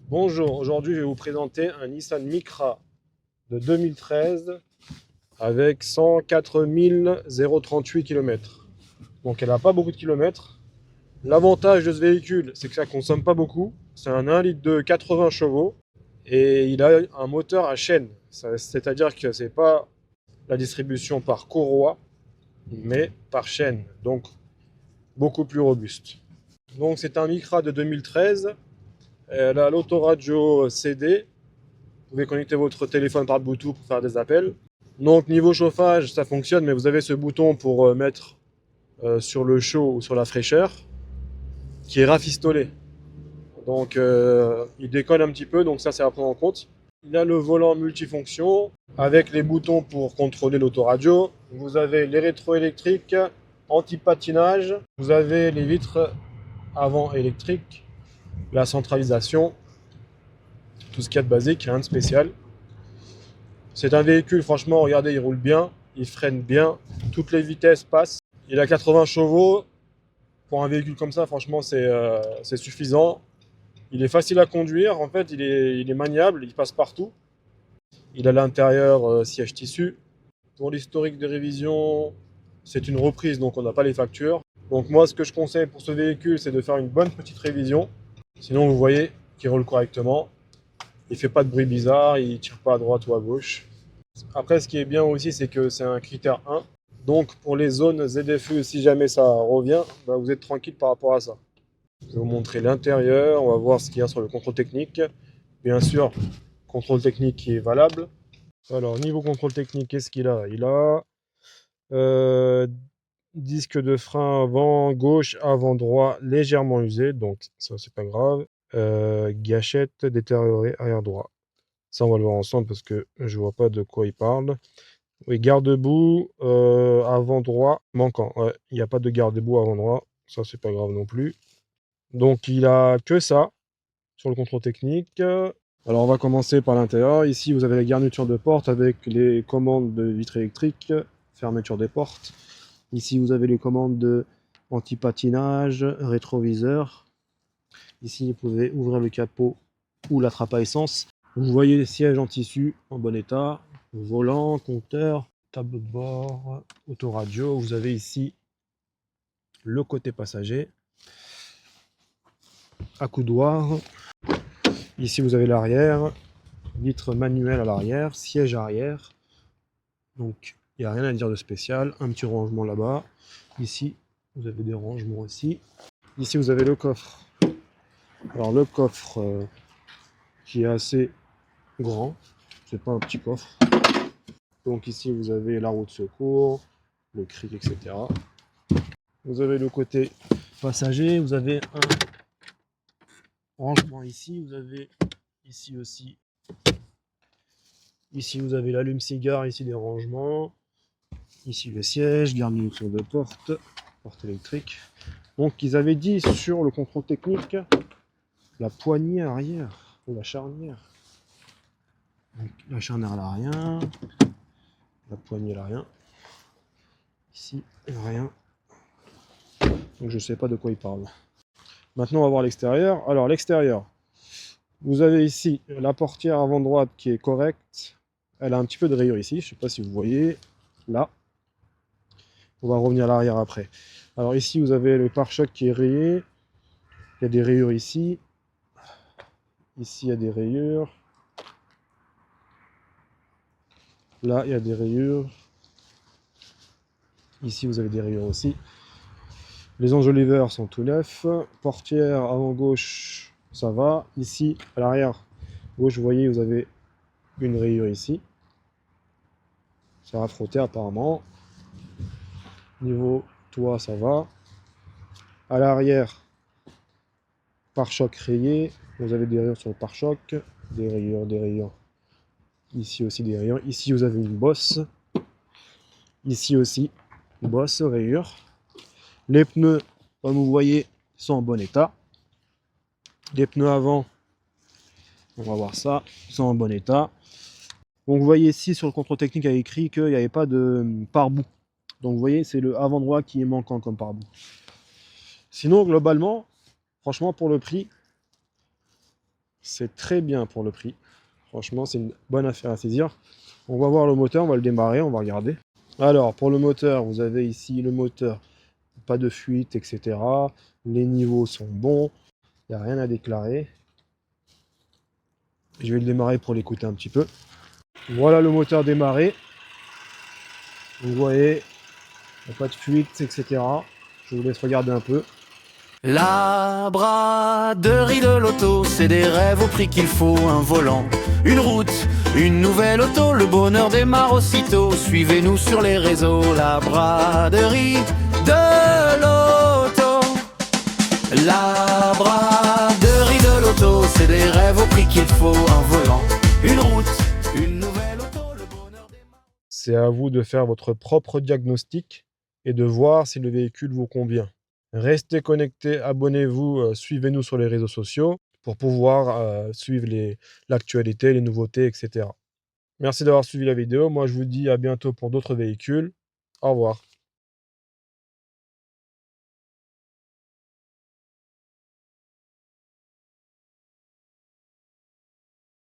Bonjour, aujourd'hui je vais vous présenter un Nissan Micra de 2013 avec 104 038 km. Donc elle n'a pas beaucoup de kilomètres. L'avantage de ce véhicule, c'est que ça ne consomme pas beaucoup. C'est un 1 litre de 80 chevaux et il a un moteur à chaîne. C'est-à-dire que ce n'est pas la distribution par courroie, mais par chaîne. Donc beaucoup plus robuste. Donc c'est un Micra de 2013. Elle a l'autoradio CD. Vous pouvez connecter votre téléphone par Bluetooth pour faire des appels. Donc niveau chauffage, ça fonctionne, mais vous avez ce bouton pour mettre sur le chaud ou sur la fraîcheur, qui est rafistolé. Donc il décolle un petit peu, donc ça c'est à prendre en compte. Il a le volant multifonction avec les boutons pour contrôler l'autoradio. Vous avez les rétroélectriques, anti-patinage. Vous avez les vitres avant électriques, la centralisation, tout ce qu'il y a de basique, rien de spécial. C'est un véhicule, franchement, regardez, il roule bien, il freine bien, toutes les vitesses passent. Il a 80 chevaux. Pour un véhicule comme ça, franchement, c'est suffisant. Il est facile à conduire, en fait, il est maniable, il passe partout. Il a l'intérieur siège tissu. Pour l'historique de révision, c'est une reprise, donc on n'a pas les factures. Donc moi, ce que je conseille pour ce véhicule, c'est de faire une bonne petite révision. Sinon, vous voyez qu'il roule correctement. Il ne fait pas de bruit bizarre, il ne tire pas à droite ou à gauche. Après, ce qui est bien aussi, c'est que c'est un critère 1. Donc, pour les zones ZFE, si jamais ça revient, bah, vous êtes tranquille par rapport à ça. Je vais vous montrer l'intérieur, on va voir ce qu'il y a sur le contrôle technique. Bien sûr, contrôle technique qui est valable. Alors, niveau contrôle technique, qu'est-ce qu'il a? Il a disque de frein avant gauche, avant droit légèrement usé, donc ça c'est pas grave. Gâchette détériorée arrière droit. Ça, on va le voir ensemble parce que je vois pas de quoi il parle. Oui, garde-boue avant droit manquant. Ouais, il n'y a pas de garde-boue avant droit. Ça, c'est pas grave non plus. Donc, il a que ça sur le contrôle technique. Alors, on va commencer par l'intérieur. Ici, vous avez la garniture de porte avec les commandes de vitre électrique, fermeture des portes. Ici, vous avez les commandes de anti-patinage, rétroviseur. Ici, vous pouvez ouvrir le capot ou la trappe à essence. Vous voyez les sièges en tissu en bon état, volant, compteur, tableau de bord, autoradio. Vous avez ici le côté passager, accoudoir. Ici vous avez l'arrière, vitre manuelle à l'arrière, siège arrière. Donc il n'y a rien à dire de spécial. Un petit rangement là-bas. Ici vous avez des rangements aussi. Ici vous avez le coffre. Alors le coffre qui est assez grand, c'est pas un petit coffre. Donc ici vous avez la roue de secours, le cric, etc. Vous avez le côté passager, vous avez un rangement ici, vous avez ici aussi. Ici vous avez l'allume-cigare, ici des rangements. Ici le siège, garniture de porte, porte électrique. Donc ils avaient dit sur le contrôle technique la poignée arrière ou la charnière. Donc, la charnière là rien, la poignée là rien. Ici rien. Donc je sais pas de quoi il parle. Maintenant on va voir l'extérieur. Alors l'extérieur, vous avez ici la portière avant droite qui est correcte. Elle a un petit peu de rayures ici, je sais pas si vous voyez. Là. On va revenir à l'arrière après. Alors ici vous avez le pare-choc qui est rayé. Il y a des rayures ici. Ici il y a des rayures. Là il y a des rayures. Ici vous avez des rayures aussi. Les enjoliveurs sont tout neufs. Portière avant gauche, ça va. Ici, à l'arrière gauche, vous voyez, vous avez une rayure ici. Ça va frotter apparemment. Niveau toit, ça va. À l'arrière, pare-choc rayé. Vous avez des rayures sur le pare-choc. Des rayures, des rayures. Ici aussi des rayures. Ici, vous avez une bosse. Ici aussi, une bosse, rayure. Les pneus, comme vous voyez, sont en bon état. Les pneus avant, on va voir ça, sont en bon état. Donc vous voyez ici sur le contrôle technique, il y a écrit qu'il n'y avait pas de pare-boue. Donc vous voyez, c'est le avant droit qui est manquant comme pare-boue. Sinon, globalement, franchement, pour le prix, C'est très bien pour le prix. Franchement, c'est une bonne affaire à saisir. On va voir le moteur, on va le démarrer, on va regarder. Alors, pour le moteur, vous avez ici le moteur, pas de fuite, etc. Les niveaux sont bons, il n'y a rien à déclarer. Je vais le démarrer pour l'écouter un petit peu. Voilà le moteur démarré. Vous voyez, il n'y a pas de fuite, etc. Je vous laisse regarder un peu. La braderie de l'auto, c'est des rêves au prix qu'il faut. Un volant, une route, une nouvelle auto. Le bonheur démarre aussitôt. Suivez-nous sur les réseaux. La braderie de l'auto. La braderie de l'auto, c'est des rêves au prix qu'il faut. Un volant, une route, une nouvelle auto. Le bonheur démarre. C'est à vous de faire votre propre diagnostic et de voir si le véhicule vous convient. Restez connectés, abonnez-vous, suivez-nous sur les réseaux sociaux pour pouvoir suivre l'actualité, les nouveautés, etc. Merci d'avoir suivi la vidéo. Moi, je vous dis à bientôt pour d'autres véhicules. Au revoir.